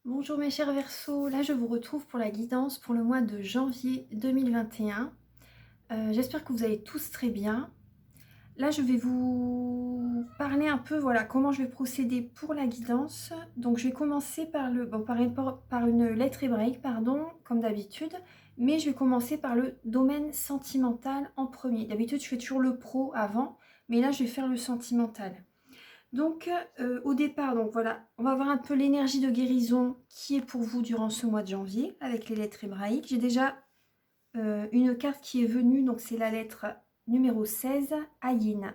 Bonjour mes chers Verseaux, là je vous retrouve pour la guidance pour le mois de janvier 2021. J'espère que vous allez tous très bien. Là je vais vous parler un peu, voilà, comment je vais procéder pour la guidance. Donc je vais commencer par une lettre hébraïque, pardon, comme d'habitude. Mais je vais commencer par le domaine sentimental en premier. D'habitude je fais toujours le pro avant, mais là je vais faire le sentimental. Donc, au départ, donc voilà, on va voir un peu l'énergie de guérison qui est pour vous durant ce mois de janvier avec les lettres hébraïques. J'ai déjà une carte qui est venue, donc c'est la lettre numéro 16, Ayin.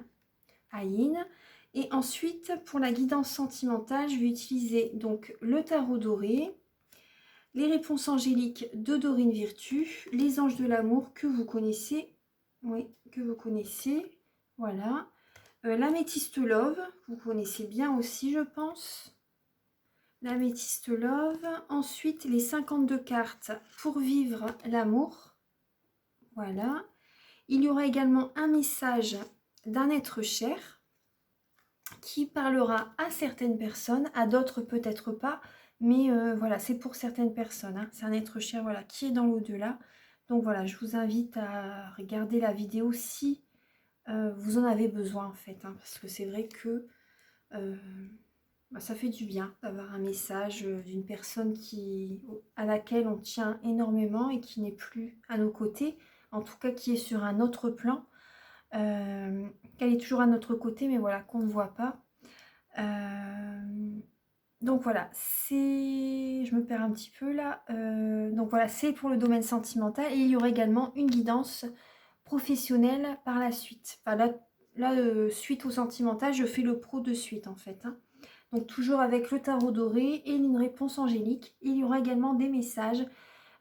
Ayin. Et ensuite, pour la guidance sentimentale, je vais utiliser donc le tarot doré, les réponses angéliques de Dorine Virtue, les anges de l'amour que vous connaissez. Oui, que vous connaissez. Voilà. L'améthyste Love, vous connaissez bien aussi, je pense. L'améthyste Love. Ensuite, les 52 cartes pour vivre l'amour. Voilà. Il y aura également un message d'un être cher qui parlera à certaines personnes, à d'autres peut-être pas, mais voilà, c'est pour certaines personnes, hein. C'est un être cher, voilà, qui est dans l'au-delà. Donc voilà, je vous invite à regarder la vidéo si vous en avez besoin en fait, hein, parce que c'est vrai que euh, ça fait du bien d'avoir un message d'une personne à laquelle on tient énormément et qui n'est plus à nos côtés, en tout cas qui est sur un autre plan, qu'elle est toujours à notre côté, mais voilà, qu'on ne voit pas. Donc voilà, je me perds un petit peu là. Donc voilà, c'est pour le domaine sentimental et il y aura également une guidance professionnelle par la suite. Enfin, là, suite au sentimental, je fais le pro de suite en fait, hein. Donc toujours avec le tarot doré et une réponse angélique. Il y aura également des messages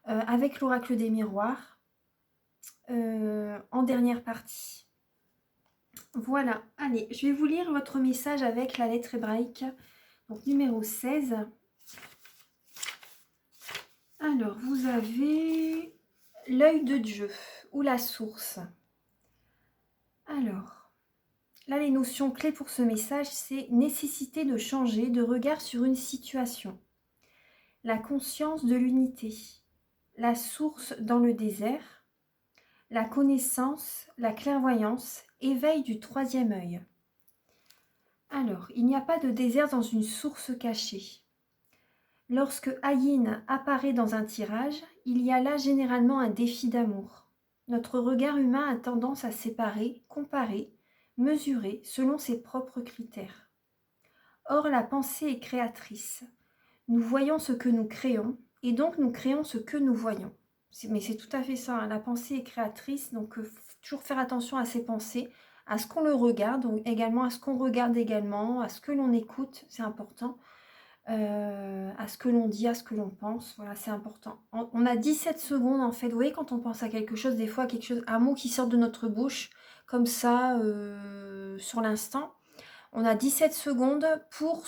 avec l'oracle des miroirs en dernière partie. Voilà, allez, je vais vous lire votre message avec la lettre hébraïque, donc numéro 16. Alors, vous avez l'œil de Dieu ou la source. Alors, là, les notions clés pour ce message, c'est nécessité de changer de regard sur une situation, la conscience de l'unité, la source dans le désert, la connaissance, la clairvoyance, éveil du troisième œil. Alors, il n'y a pas de désert dans une source cachée. Lorsque Ayin apparaît dans un tirage, il y a là généralement un défi d'amour. Notre regard humain a tendance à séparer, comparer, mesurer selon ses propres critères. Or, la pensée est créatrice. Nous voyons ce que nous créons, et donc nous créons ce que nous voyons. Mais c'est tout à fait ça, hein. La pensée est créatrice, donc toujours faire attention à ses pensées, à ce qu'on le regarde, donc également à ce qu'on regarde également, à ce que l'on écoute, c'est important, à ce que l'on dit, à ce que l'on pense, voilà, c'est important. On a 17 secondes en fait, vous voyez quand on pense à quelque chose, des fois un mot qui sort de notre bouche, comme ça, sur l'instant, on a 17 secondes pour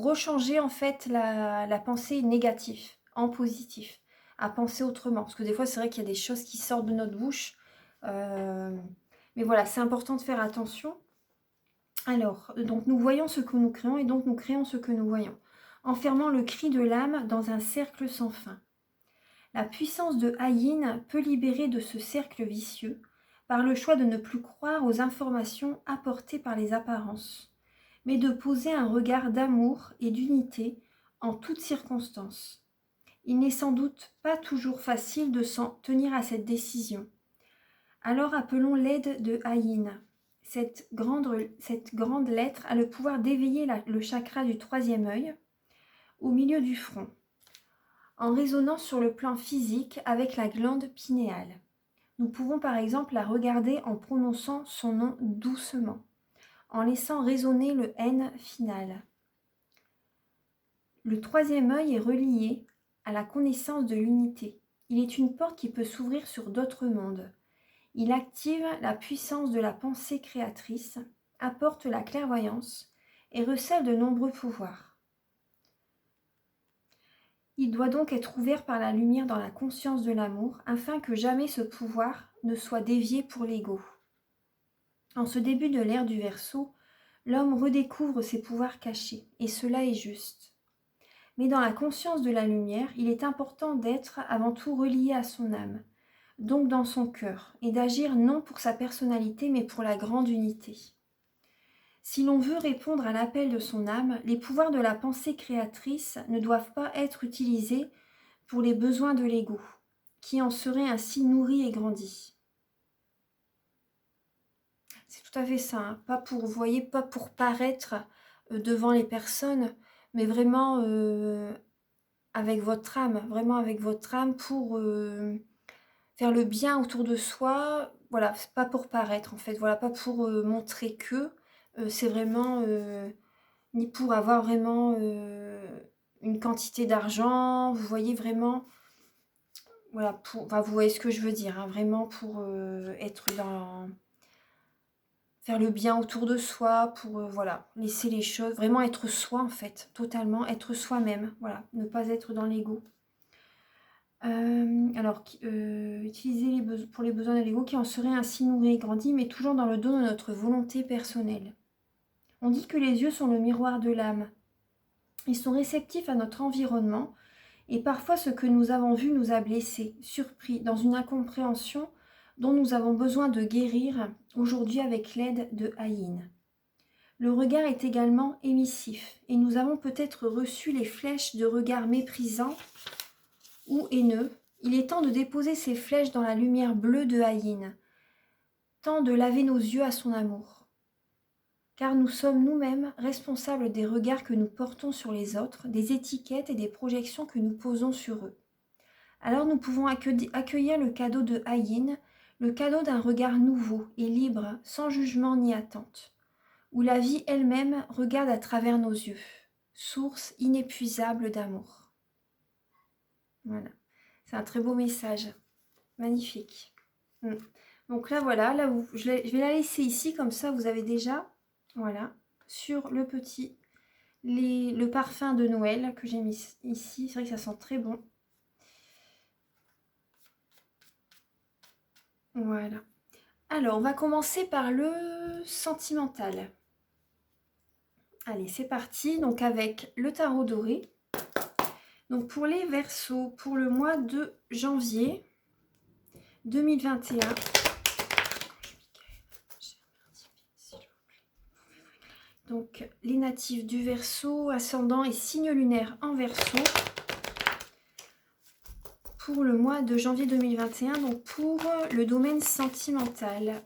rechanger en fait la pensée négative en positif, à penser autrement. Parce que des fois, c'est vrai qu'il y a des choses qui sortent de notre bouche. Mais voilà, c'est important de faire attention. Alors, donc nous voyons ce que nous créons et donc nous créons ce que nous voyons. Enfermant le cri de l'âme dans un cercle sans fin. La puissance de Ayin peut libérer de ce cercle vicieux par le choix de ne plus croire aux informations apportées par les apparences, mais de poser un regard d'amour et d'unité en toutes circonstances. Il n'est sans doute pas toujours facile de s'en tenir à cette décision. Alors appelons l'aide de Ayin. Cette grande lettre a le pouvoir d'éveiller le chakra du troisième œil au milieu du front, en résonnant sur le plan physique avec la glande pinéale. Nous pouvons par exemple la regarder en prononçant son nom doucement, en laissant résonner le N final. Le troisième œil est relié à la connaissance de l'unité. Il est une porte qui peut s'ouvrir sur d'autres mondes. Il active la puissance de la pensée créatrice, apporte la clairvoyance et recèle de nombreux pouvoirs. Il doit donc être ouvert par la lumière dans la conscience de l'amour, afin que jamais ce pouvoir ne soit dévié pour l'ego. En ce début de l'ère du Verseau, l'homme redécouvre ses pouvoirs cachés, et cela est juste. Mais dans la conscience de la lumière, il est important d'être avant tout relié à son âme, donc dans son cœur, et d'agir non pour sa personnalité, mais pour la grande unité. Si l'on veut répondre à l'appel de son âme, les pouvoirs de la pensée créatrice ne doivent pas être utilisés pour les besoins de l'ego, qui en serait ainsi nourri et grandi. C'est tout à fait ça, hein. Pas pour, vous voyez, pas pour paraître devant les personnes, mais vraiment avec votre âme, vraiment avec votre âme pour faire le bien autour de soi. Voilà, c'est pas pour paraître en fait, voilà, pas pour montrer que, c'est vraiment ni pour avoir vraiment une quantité d'argent, vous voyez vraiment, voilà, pour, enfin, vous voyez ce que je veux dire, hein, vraiment pour être dans faire le bien autour de soi, pour voilà, laisser les choses, vraiment être soi en fait, totalement être soi-même, voilà, ne pas être dans l'ego. Alors, utiliser pour les besoins de l'ego qui en serait ainsi nourri et grandi, mais toujours dans le don de notre volonté personnelle. On dit que les yeux sont le miroir de l'âme. Ils sont réceptifs à notre environnement, et parfois ce que nous avons vu nous a blessés, surpris, dans une incompréhension dont nous avons besoin de guérir aujourd'hui avec l'aide de Ayin. Le regard est également émissif, et nous avons peut-être reçu les flèches de regard méprisants ou haineux. Il est temps de déposer ces flèches dans la lumière bleue de Ayin, temps de laver nos yeux à son amour. Car nous sommes nous-mêmes responsables des regards que nous portons sur les autres, des étiquettes et des projections que nous posons sur eux. Alors nous pouvons accueillir le cadeau de Ayin, le cadeau d'un regard nouveau et libre, sans jugement ni attente, où la vie elle-même regarde à travers nos yeux, source inépuisable d'amour. Voilà, c'est un très beau message, magnifique. Donc là voilà, là où je vais la laisser ici, comme ça vous avez déjà, voilà, sur le petit, le parfum de Noël que j'ai mis ici, c'est vrai que ça sent très bon. Voilà. Alors, on va commencer par le sentimental. Allez, c'est parti. Donc, avec le tarot doré. Donc, pour les Verseaux, pour le mois de janvier 2021. Donc, les natifs du Verseau, ascendant et signe lunaire en Verseau. Pour le mois de janvier 2021, donc pour le domaine sentimental.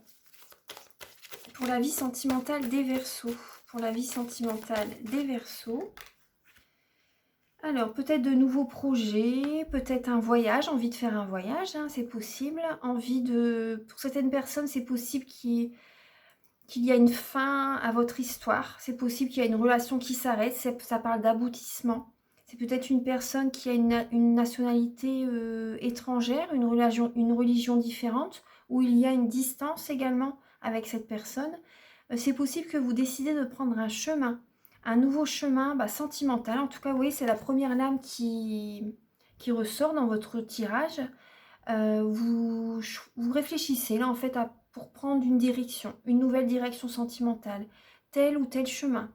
Pour la vie sentimentale des Verseaux. Pour la vie sentimentale des Verseaux. Alors, peut-être de nouveaux projets, peut-être un voyage, envie de faire un voyage, hein, c'est possible. Pour certaines personnes, c'est possible qu'il y a une fin à votre histoire. C'est possible qu'il y a une relation qui s'arrête, ça parle d'aboutissement. C'est peut-être une personne qui a une nationalité étrangère, une religion différente, où il y a une distance également avec cette personne. C'est possible que vous décidez de prendre un nouveau chemin sentimental. En tout cas, vous voyez, c'est la première lame qui ressort dans votre tirage. Vous réfléchissez là en fait pour prendre une nouvelle direction sentimentale, tel ou tel chemin.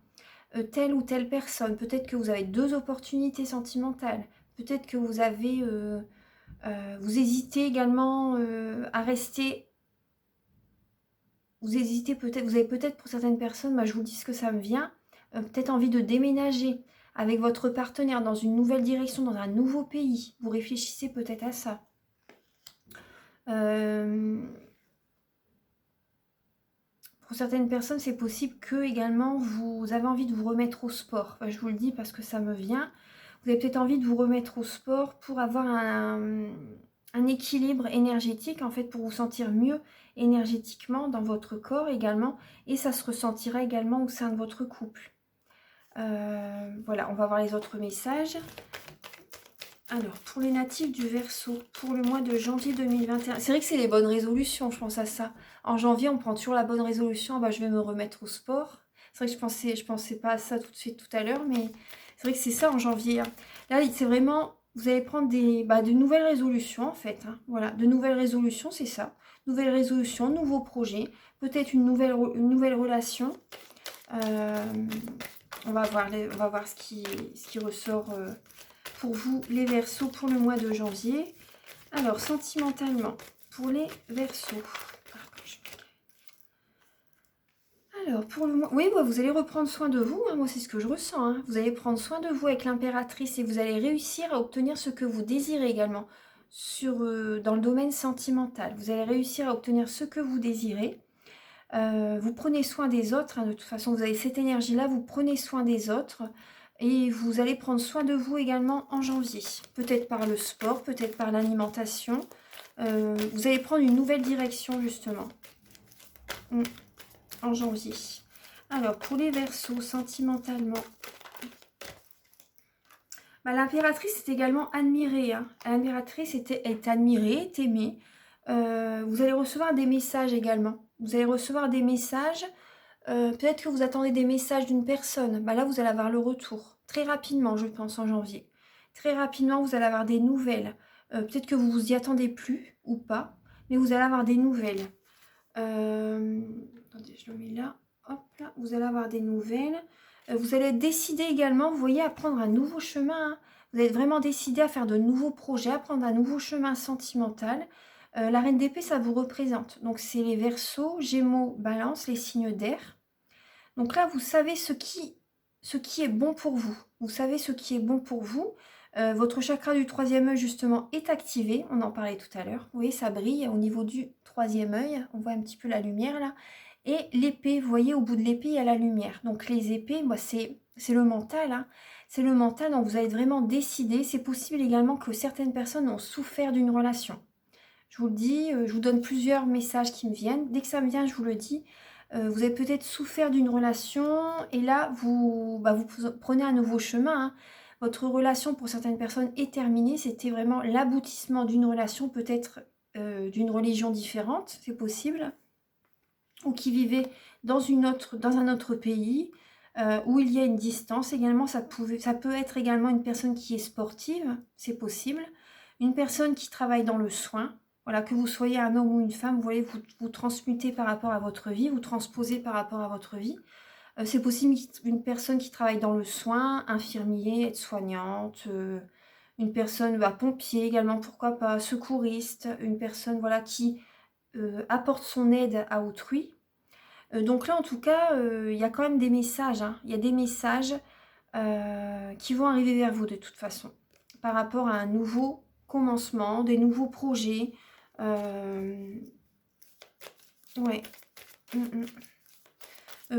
Telle ou telle personne, peut-être que vous avez deux opportunités sentimentales, peut-être que vous avez, vous hésitez également à rester, vous hésitez peut-être, vous avez peut-être pour certaines personnes, je vous dis ce que ça me vient, peut-être envie de déménager avec votre partenaire dans une nouvelle direction, dans un nouveau pays, vous réfléchissez peut-être à ça. Pour certaines personnes, c'est possible que également vous avez envie de vous remettre au sport. Je vous le dis parce que ça me vient. Vous avez peut-être envie de vous remettre au sport pour avoir un équilibre énergétique, en fait, pour vous sentir mieux énergétiquement dans votre corps également. Et ça se ressentira également au sein de votre couple. Voilà, on va voir les autres messages. Alors, pour les natifs du Verseau, pour le mois de janvier 2021, c'est vrai que c'est les bonnes résolutions, je pense à ça. En janvier, on prend toujours la bonne résolution, je vais me remettre au sport. C'est vrai que je pensais pas à ça tout de suite tout à l'heure, mais c'est vrai que c'est ça en janvier. Là, c'est vraiment, vous allez prendre de nouvelles résolutions en fait. Voilà, de nouvelles résolutions, c'est ça. Nouvelles résolutions, nouveaux projets, peut-être une nouvelle relation. On va voir ce qui ressort pour vous, les Verseaux, pour le mois de janvier. Alors, sentimentalement, pour les Verseaux. Alors, pour le mois... Oui, bah, vous allez reprendre soin de vous. Hein, moi, c'est ce que je ressens. Hein. Vous allez prendre soin de vous avec l'impératrice et vous allez réussir à obtenir ce que vous désirez également dans le domaine sentimental. Vous allez réussir à obtenir ce que vous désirez. Vous prenez soin des autres. Hein, de toute façon, vous avez cette énergie-là. Vous prenez soin des autres. Et vous allez prendre soin de vous également en janvier. Peut-être par le sport, peut-être par l'alimentation. Vous allez prendre une nouvelle direction, justement. En janvier. Alors, pour les Verseaux, sentimentalement, l'impératrice est également admirée. Hein. L'impératrice est admirée, est aimée. Vous allez recevoir des messages également. Vous allez recevoir des messages. Peut-être que vous attendez des messages d'une personne. Là, vous allez avoir le retour. Très rapidement, je pense, en janvier. Très rapidement, vous allez avoir des nouvelles. Peut-être que vous vous y attendez plus ou pas. Mais vous allez avoir des nouvelles. Attendez, je le mets là. Hop là, vous allez avoir des nouvelles. Vous allez décider également, vous voyez, à prendre un nouveau chemin. Hein. Vous allez vraiment décider à faire de nouveaux projets, à prendre un nouveau chemin sentimental. La reine d'épée, ça vous représente. Donc, c'est les Verseaux, Gémeaux, Balance, les signes d'air. Donc là, vous savez ce qui est bon pour vous. Vous savez ce qui est bon pour vous. Votre chakra du troisième œil, justement, est activé. On en parlait tout à l'heure. Vous voyez, ça brille au niveau du troisième œil. On voit un petit peu la lumière, là. Et l'épée, vous voyez, au bout de l'épée, il y a la lumière. Donc les épées, moi, c'est le mental. Hein. C'est le mental, donc vous allez vraiment décider. C'est possible également que certaines personnes ont souffert d'une relation. Je vous le dis, je vous donne plusieurs messages qui me viennent. Dès que ça me vient, je vous le dis. Vous avez peut-être souffert d'une relation et là, vous prenez un nouveau chemin. Hein. Votre relation, pour certaines personnes, est terminée. C'était vraiment l'aboutissement d'une relation, peut-être d'une religion différente, c'est possible. Ou qui vivait dans un autre pays, où il y a une distance. Également, ça peut être également une personne qui est sportive, c'est possible. Une personne qui travaille dans le soin. Voilà, que vous soyez un homme ou une femme, vous voyez, vous transmutez par rapport à votre vie, vous transposez par rapport à votre vie. C'est possible une personne qui travaille dans le soin, infirmier, aide-soignante, une personne, pompier également, pourquoi pas, secouriste, une personne voilà, qui apporte son aide à autrui. Donc là, en tout cas, il y a quand même des messages. Hein. Il y a des messages qui vont arriver vers vous de toute façon, par rapport à un nouveau commencement, des nouveaux projets. Ouais.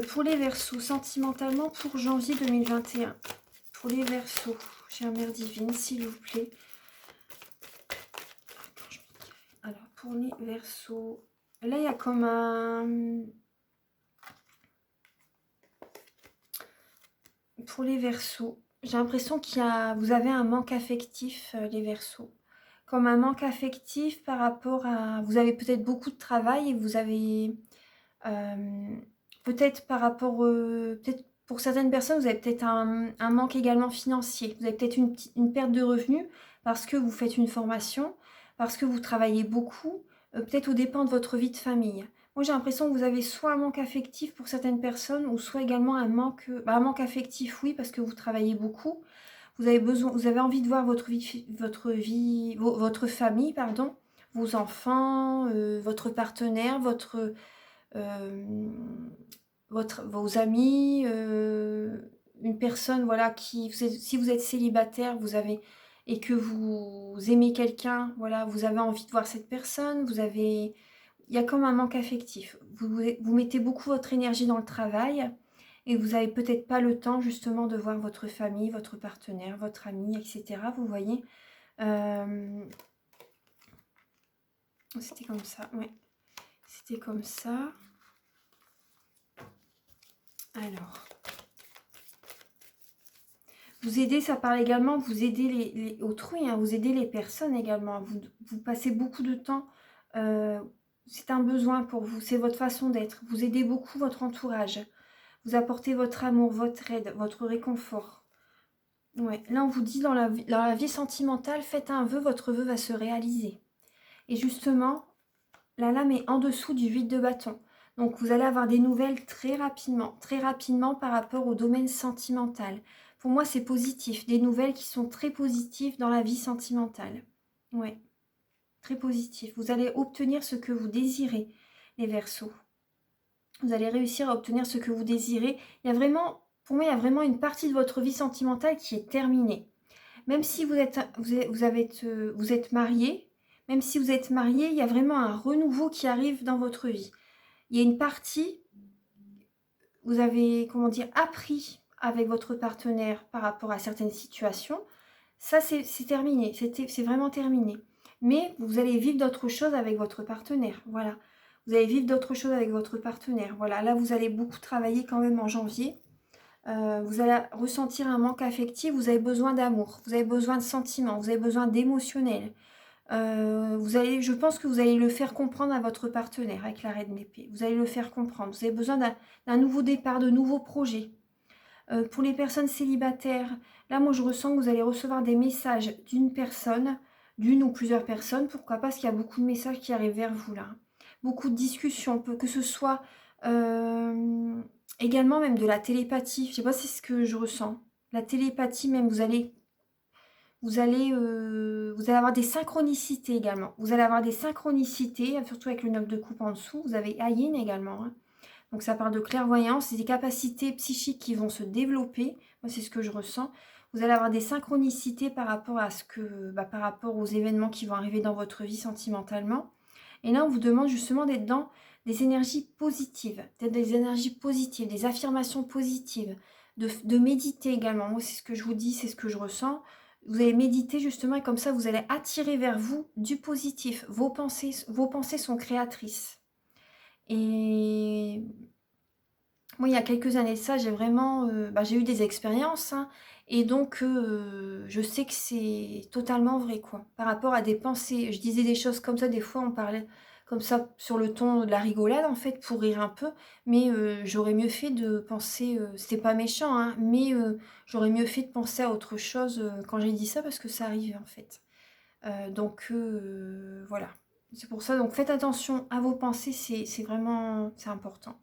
Pour les Verseaux, sentimentalement, pour janvier 2021. Pour les Verseaux, chère Mère Divine, s'il vous plaît. Alors, pour les Verseaux, là, il y a comme un... Pour les Verseaux, j'ai l'impression vous avez un manque affectif, les Verseaux. Comme un manque affectif par rapport à... Vous avez peut-être beaucoup de travail et vous avez... peut-être par rapport... peut-être pour certaines personnes, vous avez peut-être un manque également financier. Vous avez peut-être une perte de revenus parce que vous faites une formation, parce que vous travaillez beaucoup, peut-être aux dépens de votre vie de famille. Moi, j'ai l'impression que vous avez soit un manque affectif pour certaines personnes, ou soit également un manque affectif, oui, parce que vous travaillez beaucoup. Vous avez envie de voir votre famille, pardon, vos enfants, votre partenaire, vos amis, une personne, voilà, si vous êtes célibataire, et que vous aimez quelqu'un, voilà, vous avez envie de voir cette personne, il y a comme un manque affectif. Vous mettez beaucoup votre énergie dans le travail et vous n'avez peut-être pas le temps justement de voir votre famille, votre partenaire, votre ami, etc. Vous voyez, c'était comme ça, ouais. C'était comme ça. Alors, vous aider, ça parle également, vous aider les autrui, hein, vous aider les personnes également. Vous passez beaucoup de temps... c'est un besoin pour vous, c'est votre façon d'être. Vous aidez beaucoup votre entourage. Vous apportez votre amour, votre aide, votre réconfort. Ouais. Là, on vous dit dans la vie sentimentale, faites un vœu, votre vœu va se réaliser. Et justement, la lame est en dessous du 8 de bâton. Donc vous allez avoir des nouvelles très rapidement par rapport au domaine sentimental. Pour moi, c'est positif, des nouvelles qui sont très positives dans la vie sentimentale. Ouais, très positif. Vous allez obtenir ce que vous désirez, les Verseaux. Vous allez réussir à obtenir ce que vous désirez. Il y a vraiment, pour moi, il y a vraiment une partie de votre vie sentimentale qui est terminée. Même si vous êtes marié, même si vous êtes marié, il y a vraiment un renouveau qui arrive dans votre vie. Il y a une partie, vous avez, comment dire, appris avec votre partenaire par rapport à certaines situations. Ça, c'est terminé, c'est vraiment terminé. Mais vous allez vivre d'autres choses avec votre partenaire, voilà. Vous allez vivre d'autres choses avec votre partenaire, voilà. Là, vous allez beaucoup travailler quand même en janvier. Vous allez ressentir un manque affectif, vous avez besoin d'amour, vous avez besoin de sentiments, vous avez besoin d'émotionnel. Je pense que vous allez le faire comprendre à votre partenaire avec la reine d'épée. Vous allez le faire comprendre. Vous avez besoin d'un nouveau départ, de nouveaux projets. Pour les personnes célibataires, là, moi, je ressens que vous allez recevoir des messages d'une personne, d'une ou plusieurs personnes. Pourquoi? Parce qu'il y a beaucoup de messages qui arrivent vers vous, là. Beaucoup de discussions, que ce soit également même de la télépathie. Je ne sais pas si c'est ce que je ressens. La télépathie, même, vous allez avoir des synchronicités également. Vous allez avoir des synchronicités, surtout avec le 9 de coupe en dessous. Vous avez Ayin également, hein. Donc ça parle de clairvoyance, c'est des capacités psychiques qui vont se développer. Moi, c'est ce que je ressens. Vous allez avoir des synchronicités par rapport à par rapport aux événements qui vont arriver dans votre vie sentimentalement. Et là, on vous demande justement d'être dans des énergies positives, des affirmations positives, de méditer également. Moi, c'est ce que je vous dis, c'est ce que je ressens. Vous allez méditer justement et comme ça, vous allez attirer vers vous du positif. Vos pensées sont créatrices. Et moi, il y a quelques années de ça, j'ai vraiment, j'ai eu des expériences, hein, et donc je sais que c'est totalement vrai, quoi. Par rapport à des pensées, je disais des choses comme ça, des fois on parlait comme ça sur le ton de la rigolade, en fait, pour rire un peu, mais j'aurais mieux fait de penser, c'était pas méchant, hein, mais j'aurais mieux fait de penser à autre chose quand j'ai dit ça, parce que ça arrive, en fait. Voilà. C'est pour ça, donc faites attention à vos pensées, c'est vraiment, c'est important.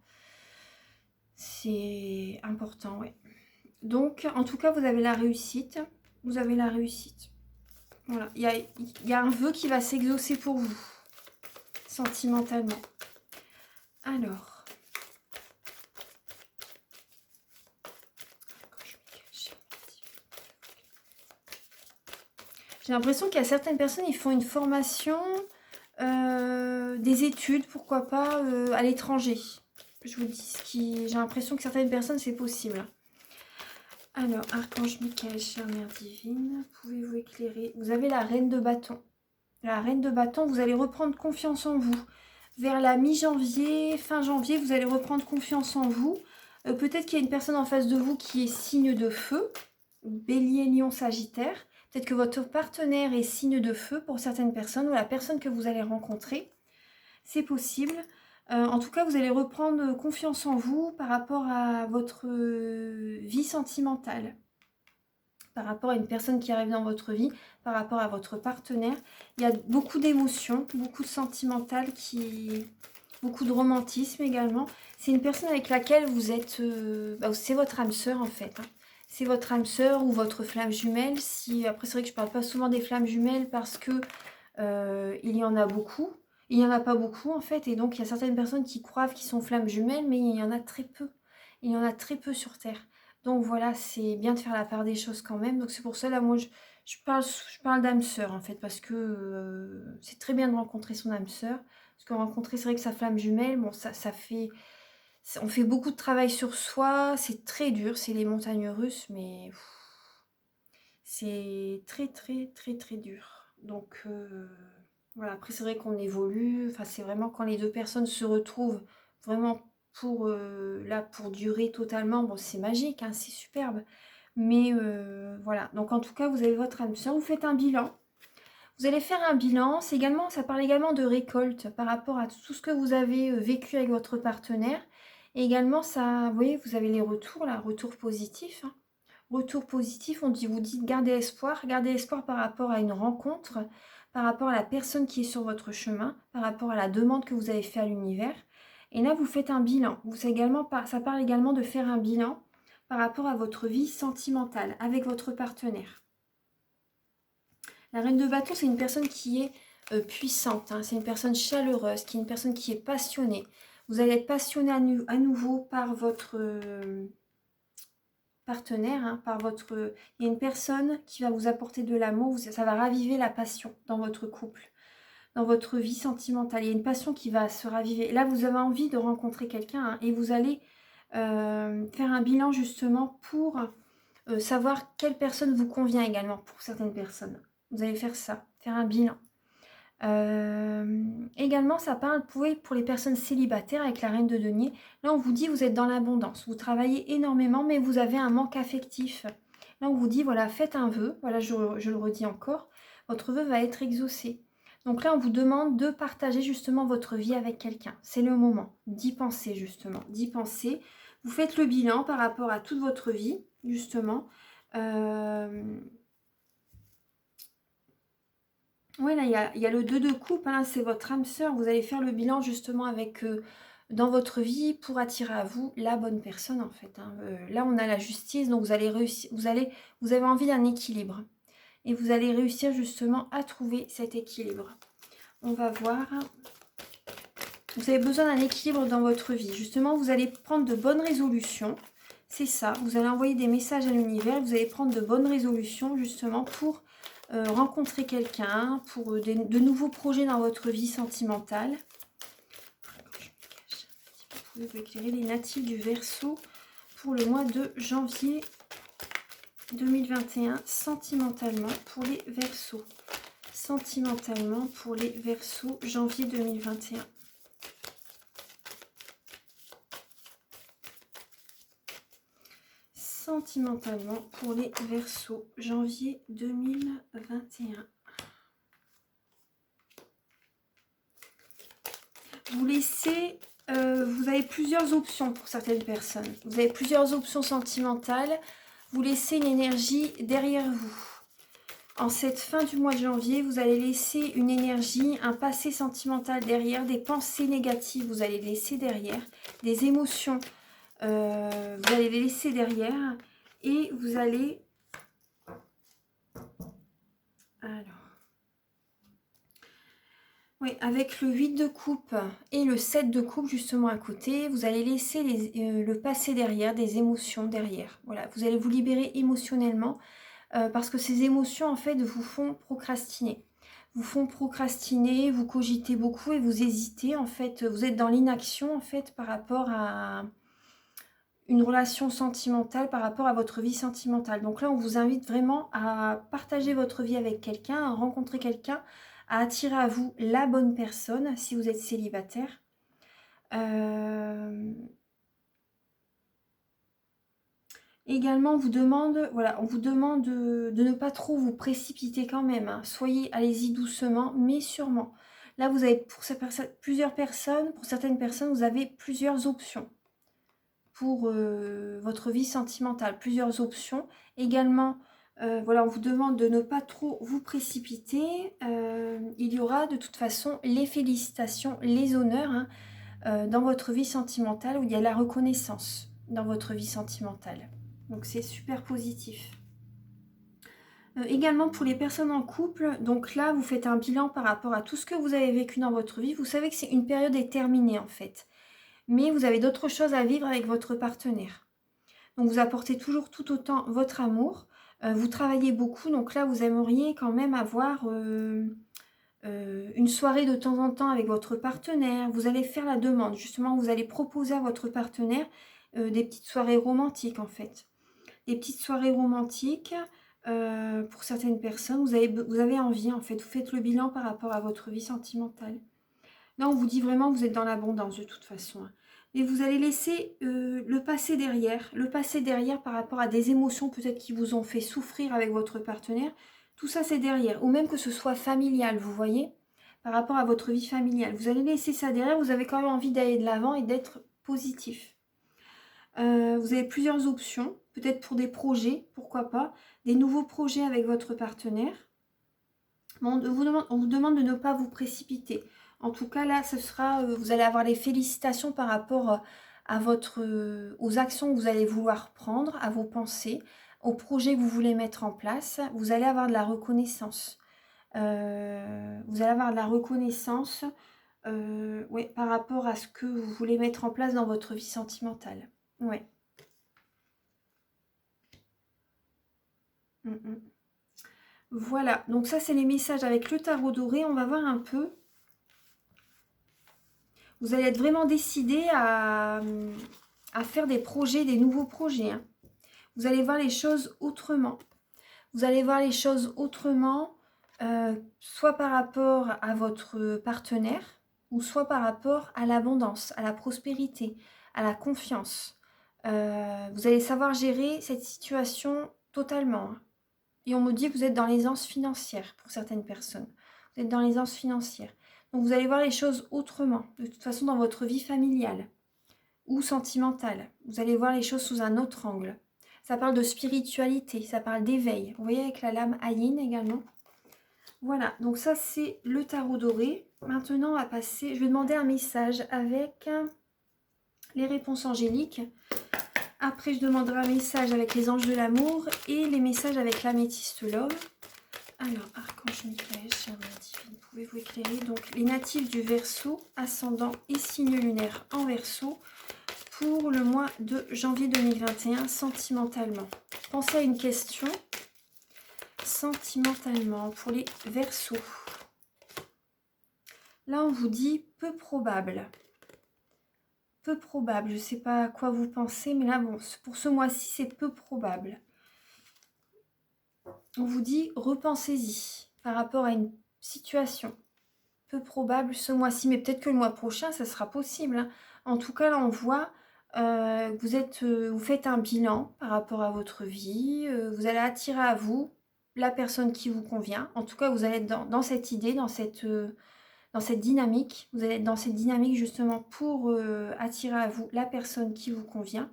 C'est important, ouais. Donc, en tout cas, vous avez la réussite. Vous avez la réussite. Voilà. Il y a un vœu qui va s'exaucer pour vous, sentimentalement. Alors. J'ai l'impression qu'il y a certaines personnes, ils font une formation, des études, pourquoi pas, à l'étranger. Je vous dis j'ai l'impression que certaines personnes, c'est possible. Alors, Archange Michael, chère Mère Divine, pouvez-vous éclairer? Vous avez la Reine de Bâton. La Reine de Bâton, vous allez reprendre confiance en vous. Vers la mi-janvier, fin janvier, vous allez reprendre confiance en vous. Peut-être qu'il y a une personne en face de vous qui est signe de feu, Bélier, Lion, Sagittaire. Peut-être que votre partenaire est signe de feu pour certaines personnes, ou la personne que vous allez rencontrer. C'est possible. En tout cas, vous allez reprendre confiance en vous par rapport à votre vie sentimentale, par rapport à une personne qui arrive dans votre vie, par rapport à votre partenaire. Il y a beaucoup d'émotions, beaucoup de sentimental, beaucoup de romantisme également. C'est une personne avec laquelle vous êtes... c'est votre âme sœur en fait, hein. C'est votre âme sœur ou votre flamme jumelle. Après, c'est vrai que je ne parle pas souvent des flammes jumelles parce que il y en a beaucoup. Il n'y en a pas beaucoup en fait, et donc il y a certaines personnes qui croient qu'ils sont flammes jumelles, mais il y en a très peu. Il y en a très peu sur Terre. Donc voilà, c'est bien de faire la part des choses quand même. Donc c'est pour ça, là, moi, je parle d'âme sœur en fait, parce que c'est très bien de rencontrer son âme sœur. Parce que rencontrer, c'est vrai que sa flamme jumelle, bon, ça fait... On fait beaucoup de travail sur soi, c'est très dur, c'est les montagnes russes, mais c'est très très très très dur. Donc... voilà, après c'est vrai qu'on évolue, enfin c'est vraiment quand les deux personnes se retrouvent vraiment pour durer totalement, bon c'est magique, hein, c'est superbe, mais voilà, donc en tout cas vous avez votre âme sœur, vous faites un bilan, vous allez faire un bilan, ça parle également de récolte par rapport à tout ce que vous avez vécu avec votre partenaire, et également ça, vous voyez, vous avez les retours là, retours positifs, hein. Retour positif, vous dit gardez espoir par rapport à une rencontre, par rapport à la personne qui est sur votre chemin, par rapport à la demande que vous avez fait à l'univers. Et là, vous faites un bilan. Ça parle également de faire un bilan par rapport à votre vie sentimentale avec votre partenaire. La reine de bâton, c'est une personne qui est puissante, hein. C'est une personne chaleureuse, qui est une personne qui est passionnée. Vous allez être passionné à nouveau par votre partenaire, hein, il y a une personne qui va vous apporter de l'amour, ça va raviver la passion dans votre couple, dans votre vie sentimentale. Il y a une passion qui va se raviver. Là, vous avez envie de rencontrer quelqu'un, hein, et vous allez faire un bilan justement pour savoir quelle personne vous convient également pour certaines personnes. Vous allez faire ça, faire un bilan. Également, ça parle pour les personnes célibataires avec la reine de denier. Là, on vous dit vous êtes dans l'abondance. Vous travaillez énormément, mais vous avez un manque affectif. Là, on vous dit, voilà, faites un vœu. Voilà, je le redis encore. Votre vœu va être exaucé. Donc là, on vous demande de partager justement votre vie avec quelqu'un. C'est le moment d'y penser justement, d'y penser. Vous faites le bilan par rapport à toute votre vie, justement. Oui, là, il y a le 2 de coupe, hein, c'est votre âme sœur. Vous allez faire le bilan justement avec dans votre vie pour attirer à vous la bonne personne en fait, hein. Là, on a la justice, donc vous allez réussir, vous avez envie d'un équilibre. Et vous allez réussir justement à trouver cet équilibre. On va voir. Vous avez besoin d'un équilibre dans votre vie. Justement, vous allez prendre de bonnes résolutions. C'est ça, vous allez envoyer des messages à l'univers. Vous allez prendre de bonnes résolutions justement pour rencontrer quelqu'un, pour de nouveaux projets dans votre vie sentimentale. Vous pouvez éclairer les natifs du Verseau pour le mois de janvier 2021, sentimentalement pour les Verseaux. Sentimentalement pour les Verseaux, janvier 2021. Sentimentalement pour les Verseaux, janvier 2021. Vous laissez, vous avez plusieurs options pour certaines personnes. Vous avez plusieurs options sentimentales. Vous laissez une énergie derrière vous. En cette fin du mois de janvier, vous allez laisser une énergie, un passé sentimental derrière, des pensées négatives, vous allez laisser derrière, des émotions, vous allez les laisser derrière et vous allez... Alors... Oui, avec le 8 de coupe et le 7 de coupe justement à côté, vous allez laisser le passé derrière, des émotions derrière. Voilà, vous allez vous libérer émotionnellement parce que ces émotions en fait vous font procrastiner. Vous font procrastiner, vous cogitez beaucoup et vous hésitez en fait. Vous êtes dans l'inaction en fait par rapport à une relation sentimentale, par rapport à votre vie sentimentale. Donc là, on vous invite vraiment à partager votre vie avec quelqu'un, à rencontrer quelqu'un, à attirer à vous la bonne personne si vous êtes célibataire. Également, on vous demande, voilà, on vous demande de ne pas trop vous précipiter quand même, hein. Soyez, allez-y doucement, mais sûrement. Là, vous avez pour plusieurs personnes, pour certaines personnes, vous avez plusieurs options pour votre vie sentimentale, plusieurs options. Également, voilà, on vous demande de ne pas trop vous précipiter. Il y aura de toute façon les félicitations, les honneurs, hein, dans votre vie sentimentale, où il y a la reconnaissance dans votre vie sentimentale. Donc c'est super positif. Également pour les personnes en couple, donc là vous faites un bilan par rapport à tout ce que vous avez vécu dans votre vie. Vous savez que c'est une période est terminée en fait. Mais vous avez d'autres choses à vivre avec votre partenaire. Donc vous apportez toujours tout autant votre amour. Vous travaillez beaucoup, donc là vous aimeriez quand même avoir une soirée de temps en temps avec votre partenaire. Vous allez faire la demande, justement vous allez proposer à votre partenaire des petites soirées romantiques en fait. Des petites soirées romantiques pour certaines personnes. Vous avez envie en fait, vous faites le bilan par rapport à votre vie sentimentale. Là, on vous dit vraiment que vous êtes dans l'abondance de toute façon. Et vous allez laisser le passé derrière par rapport à des émotions peut-être qui vous ont fait souffrir avec votre partenaire. Tout ça, c'est derrière. Ou même que ce soit familial, vous voyez, par rapport à votre vie familiale. Vous allez laisser ça derrière. Vous avez quand même envie d'aller de l'avant et d'être positif. Vous avez plusieurs options, peut-être pour des projets, pourquoi pas, des nouveaux projets avec votre partenaire. On vous demande de ne pas vous précipiter. En tout cas, là, ce sera, vous allez avoir les félicitations par rapport à aux actions que vous allez vouloir prendre, à vos pensées, aux projets que vous voulez mettre en place. Vous allez avoir de la reconnaissance. Vous allez avoir de la reconnaissance ouais, par rapport à ce que vous voulez mettre en place dans votre vie sentimentale. Ouais. Voilà, donc ça c'est les messages avec le tarot doré. On va voir un peu. Vous allez être vraiment décidé à faire des projets, des nouveaux projets. Hein. Vous allez voir les choses autrement. Vous allez voir les choses autrement, soit par rapport à votre partenaire, ou soit par rapport à l'abondance, à la prospérité, à la confiance. Vous allez savoir gérer cette situation totalement. Hein. Et on me dit que vous êtes dans l'aisance financière pour certaines personnes. Vous êtes dans l'aisance financière. Donc vous allez voir les choses autrement. De toute façon, dans votre vie familiale ou sentimentale, vous allez voir les choses sous un autre angle. Ça parle de spiritualité, ça parle d'éveil. Vous voyez avec la lame Ayin également. Voilà, donc ça c'est le tarot doré. Maintenant, on va passer, je vais demander un message avec les réponses angéliques. Après, je demanderai un message avec les anges de l'amour et les messages avec l'améthyste love. Alors, Archange Michael, chère Mère divine, pouvez-vous éclairer donc les natifs du Verseau, ascendant et signe lunaire en Verseau pour le mois de janvier 2021 sentimentalement. Pensez à une question sentimentalement pour les Verseaux. Là, on vous dit peu probable. Peu probable, je ne sais pas à quoi vous pensez, mais là, bon, pour ce mois-ci, c'est peu probable. On vous dit repensez-y par rapport à une situation. Peu probable ce mois-ci, mais peut-être que le mois prochain, ça sera possible. Hein. En tout cas, là, on voit que vous faites un bilan par rapport à votre vie. Vous allez attirer à vous la personne qui vous convient. En tout cas, vous allez être dans cette idée, dans cette dynamique. Vous allez être dans cette dynamique justement pour attirer à vous la personne qui vous convient.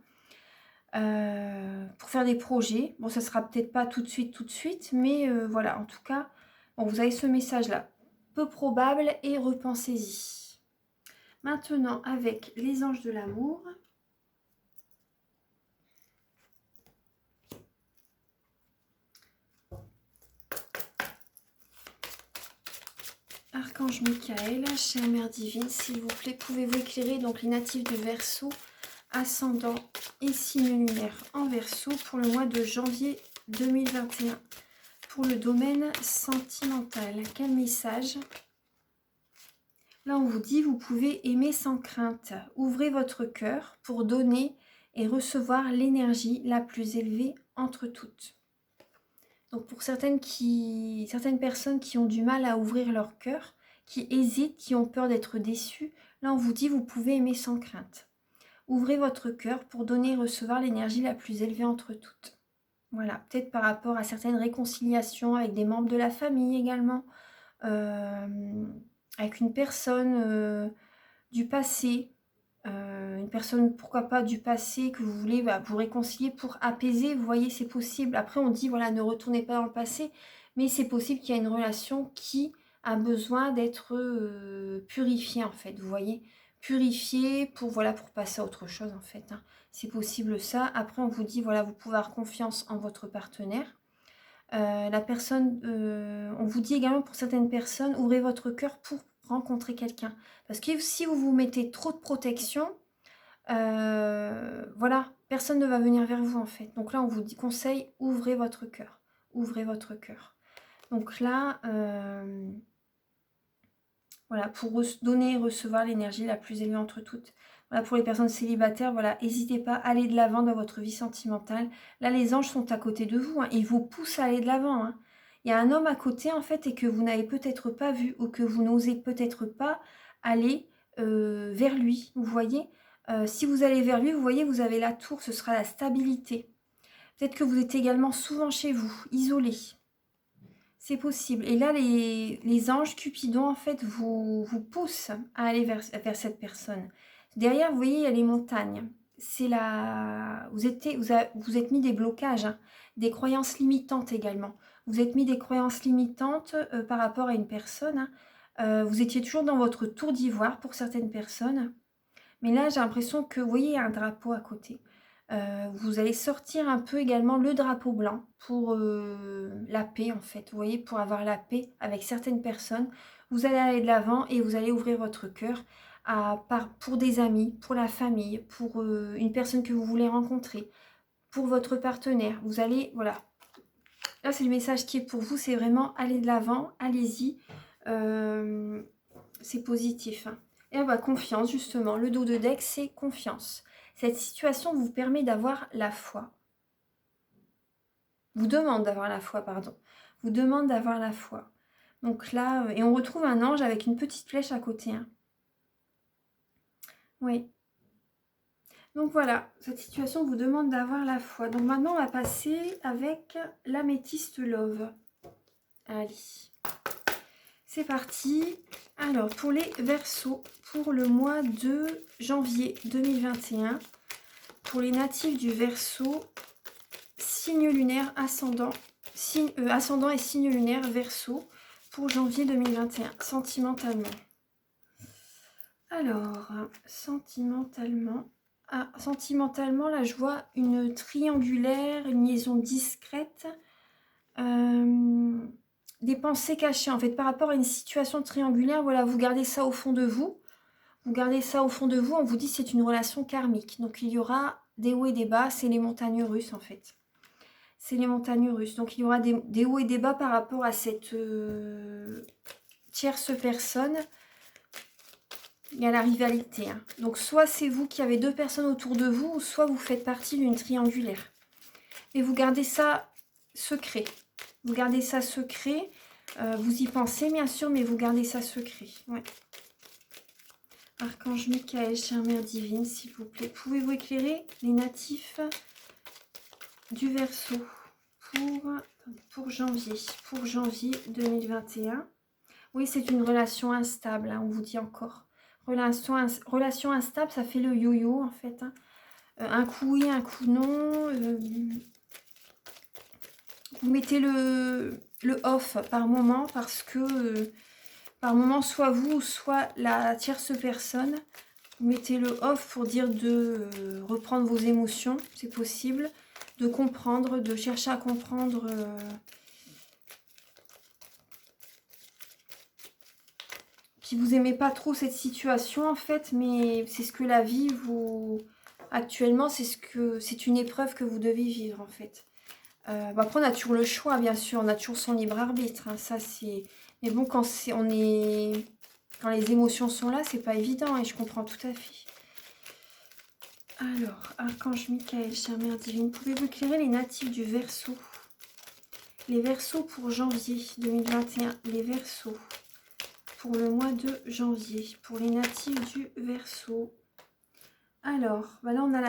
Pour faire des projets. Bon, ça sera peut-être pas tout de suite, mais voilà, en tout cas, bon, vous avez ce message-là. Peu probable et repensez-y. Maintenant, avec les anges de l'amour. Archange Michael, chère Mère divine, s'il vous plaît, pouvez-vous éclairer donc les natifs du Verseau, ascendant et signe lunaire en Verseau pour le mois de janvier 2021. Pour le domaine sentimental, quel message? Là, on vous dit, vous pouvez aimer sans crainte. Ouvrez votre cœur pour donner et recevoir l'énergie la plus élevée entre toutes. Donc pour certaines personnes qui ont du mal à ouvrir leur cœur, qui hésitent, qui ont peur d'être déçues, là, on vous dit, vous pouvez aimer sans crainte. Ouvrez votre cœur pour donner et recevoir l'énergie la plus élevée entre toutes. Voilà, peut-être par rapport à certaines réconciliations avec des membres de la famille également, avec une personne du passé, une personne, pourquoi pas, du passé que vous voulez vous réconcilier pour apaiser. Vous voyez, c'est possible. Après, on dit, voilà, ne retournez pas dans le passé, mais c'est possible qu'il y ait une relation qui a besoin d'être purifiée, en fait, vous voyez, purifiée pour, voilà, pour passer à autre chose, en fait. Hein. C'est possible ça. Après, on vous dit, voilà, vous pouvez avoir confiance en votre partenaire. La personne, on vous dit également pour certaines personnes, ouvrez votre cœur pour rencontrer quelqu'un. Parce que si vous vous mettez trop de protection, voilà, personne ne va venir vers vous en fait. Donc là, on vous dit conseil, ouvrez votre cœur. Ouvrez votre cœur. Donc là, voilà, pour donner et recevoir l'énergie la plus élevée entre toutes. Voilà, pour les personnes célibataires, voilà, n'hésitez pas à aller de l'avant dans votre vie sentimentale. Là, les anges sont à côté de vous, hein, ils vous poussent à aller de l'avant. Hein. Il y a un homme à côté, en fait, et que vous n'avez peut-être pas vu, ou que vous n'osez peut-être pas aller vers lui, vous voyez. Si vous allez vers lui, vous voyez, vous avez la tour, ce sera la stabilité. Peut-être que vous êtes également souvent chez vous, isolé. C'est possible. Et là, les anges Cupidon, en fait, vous poussent à aller vers cette personne. Derrière, vous voyez, il y a les montagnes. C'est vous êtes mis des blocages, hein, des croyances limitantes également. Vous êtes mis des croyances limitantes par rapport à une personne. Hein. Vous étiez toujours dans votre tour d'ivoire pour certaines personnes. Mais là, j'ai l'impression que, vous voyez, il y a un drapeau à côté. Vous allez sortir un peu également le drapeau blanc pour la paix, en fait. Vous voyez, pour avoir la paix avec certaines personnes. Vous allez aller de l'avant et vous allez ouvrir votre cœur pour des amis, pour la famille, pour une personne que vous voulez rencontrer, pour votre partenaire. Vous allez, voilà. Là, c'est le message qui est pour vous, c'est vraiment aller de l'avant, allez-y. C'est positif, hein. Et on va confiance, justement. Le dos de deck, c'est confiance. Cette situation vous permet d'avoir la foi. Vous demande d'avoir la foi, pardon. Vous demande d'avoir la foi. Donc là, et on retrouve un ange avec une petite flèche à côté, hein. Oui. Donc voilà, cette situation vous demande d'avoir la foi. Donc maintenant, on va passer avec l'améthyste love. Allez. C'est parti. Alors, pour les Verseaux, pour le mois de janvier 2021, pour les natifs du Verseau, signe lunaire ascendant, ascendant et signe lunaire Verseau, pour janvier 2021, sentimentalement. Alors, sentimentalement, là, je vois une triangulaire, une liaison discrète, des pensées cachées, en fait, par rapport à une situation triangulaire. Voilà, vous gardez ça au fond de vous. Vous gardez ça au fond de vous, on vous dit que c'est une relation karmique. Donc, il y aura des hauts et des bas, c'est les montagnes russes, en fait. C'est les montagnes russes. Donc, il y aura des hauts et des bas par rapport à cette tierce personne. Il y a la rivalité, hein. Donc, soit c'est vous qui avez deux personnes autour de vous, soit vous faites partie d'une triangulaire. Et vous gardez ça secret. Vous gardez ça secret. Vous y pensez, bien sûr, mais vous gardez ça secret. Ouais. Archange Michael, chère Mère Divine, s'il vous plaît. Pouvez-vous éclairer les natifs du Verseau pour janvier 2021? Oui, c'est une relation instable, hein, on vous dit encore. Relation instable, ça fait le yo-yo, en fait, hein. Un coup oui, un coup non. Vous mettez le off par moment parce que... par moment, soit vous, soit la tierce personne, vous mettez le off pour dire de reprendre vos émotions, c'est possible, de comprendre, de chercher à comprendre. Puis vous aimez pas trop cette situation en fait, mais c'est ce que la vie vous... Actuellement, c'est une épreuve que vous devez vivre en fait. Après, on a toujours le choix, bien sûr, on a toujours son libre arbitre, hein, ça c'est... Mais bon, quand les émotions sont là, c'est pas évident et je comprends tout à fait. Alors, Archange Michael, chère Mère Divine, pouvez-vous éclairer les natifs du Verseau? Les Verseaux pour janvier 2021, les Verseaux pour le mois de janvier, pour les natifs du Verseau. Alors, là on a